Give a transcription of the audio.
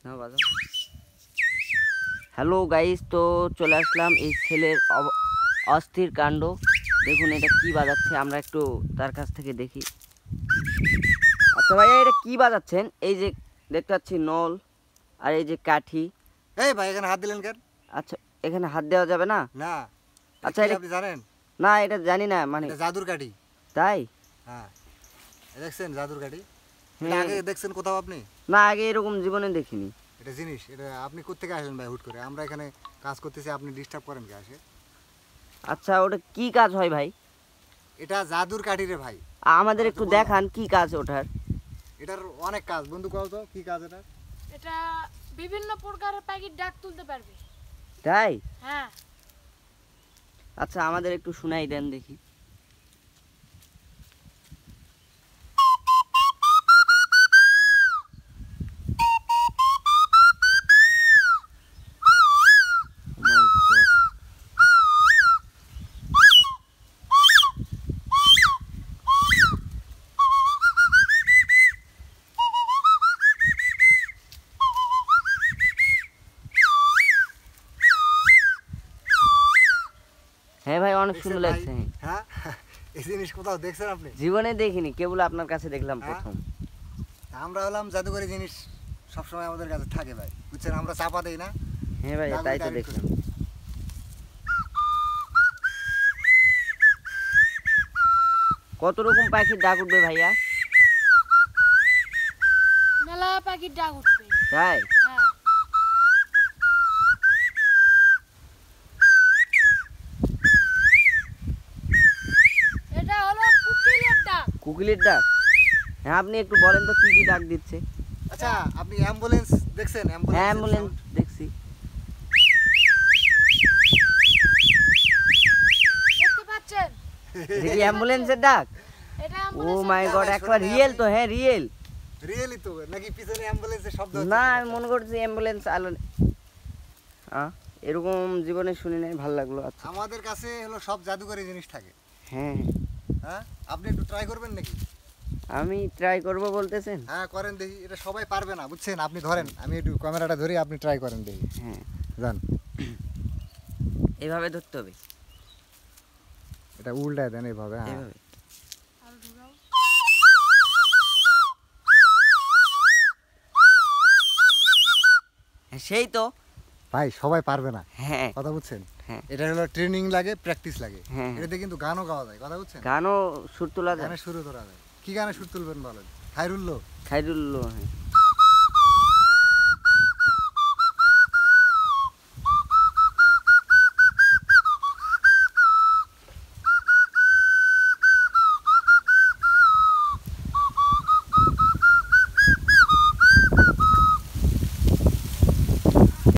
না বাজাও। Hello guys, তো চলে আসলাম এই ছেলের অস্থির কাণ্ড। দেখুন এটা কি বাজাচ্ছে, আমরা একটু তার কাছ থেকে দেখি। আচ্ছা ভাইয়া, এটা কি বাজাচ্ছেন? এই যে দেখতে পাচ্ছি নল আর এই যে কাঠি। এই ভাই এখানে হাত দিলেন কেন? আচ্ছা, এখানে হাত দেওয়া যাবে না? না। আচ্ছা, এটা আপনি জানেন? না, এটা জানি না, মানে এটা জাদুর কাঠি। তাই? হ্যাঁ, দেখছেন জাদুর কাঠি? হ্যাঁ। আগে দেখছেন কোথাও আপনি? না, আগে এরকম জীবনে দেখিনি। এটা জিনিস, এটা আপনি কোত্থেকে আসলেন ভাই হুট করে? আমরা এখানে কাজ করতেছি, আপনি ডিস্টার্ব করেন কে আসে? আচ্ছা, ওটা কি কাজ হয় ভাই? এটা জাদুর কাঠি রে ভাই। আমাদের একটু দেখান কি কাজ ওঠার। এটার অনেক কাজ, বন্ধু কও তো কি কাজ এটা? এটা বিভিন্ন প্রকারের পাখির ডাক তুলতে পারবে। তাই? হ্যাঁ। আচ্ছা, আমাদের একটু শোনাই দেন দেখি। হ্যাঁ ভাই, অনেক সুন্দর লাগছে। হ্যাঁ, এই জিনিস কোথাও দেখছেন আপনি? জীবনে দেখিনি, কেবল আপনার কাছে দেখলাম প্রথম। আমরা হলাম জাদুকরি জিনিস সবসময় আমাদের কাছে থাকে ভাই, বুঝছেন? আমরা চাপা দেই না। হ্যাঁ ভাই, তাই তো দেখলাম। কত রকম পাখির ডাক উঠবে ভাইয়া? মেলা পাখির ডাক উঠবে। তাই? হ্যাঁ। এটা হলো কোকিলের ডাক। কোকিলের ডাক? হ্যাঁ, আপনি একটু বলেন তো কি কি ডাক দিচ্ছে। আচ্ছা, আপনি অ্যাম্বুলেন্স দেখছেন? হ্যাঁ, অ্যাম্বুলেন্স দেখছি। দেখতে পাচ্ছেন? এটা কি অ্যাম্বুলেন্সের ডাক? এটা ও অ্যাম্বুলেন্সের মাই ডাক। গড, একবার রিয়েল তো? হ্যাঁ, রিয়েল। রিয়েলি তো নাকি পিছনে অ্যাম্বুলেন্সের শব্দ হচ্ছে? না, আমি মনে করছি অ্যাম্বুলেন্স আলো। এরকম জীবনে শুনি নাই, ভালো লাগলো। আচ্ছা, আমাদের কাছে হলো সব জাদুকরি জিনিস থাকে। হ্যাঁ হ্যাঁ, আপনি একটু ট্রাই করবেন নাকি? আমি ট্রাই করব বলতেছেন? হ্যাঁ, করেন দেখি। এটা সবাই পারবে না, বুঝছেন? আপনি ধরেন, আমি একটু ক্যামেরাটা ধরি, আপনি ট্রাই করেন দেখি। হ্যাঁ, জান, এভাবে ধরতে হবে। এটা উল্টায় দেন এইভাবে। হ্যাঁ, এভাবে। আর ঢুকাও। হ্যাঁ, সেই তো। ভাই সবাই পারবে না, হ্যাঁ কথা বুঝছেন? হ্যাঁ এটা হলো ট্রেনিং লাগে, প্র্যাকটিস লাগে। হ্যাঁ। এটাতে কিন্তু গানও গাওয়া যায়, কথা বুঝছেন? গানও সুর তোলা যায়। গানের সুরও তোলা যায়। কি গানে সুর তুলবেন বলেন? খায়রুল্লো? খাইরুল্লাহ, হ্যাঁ।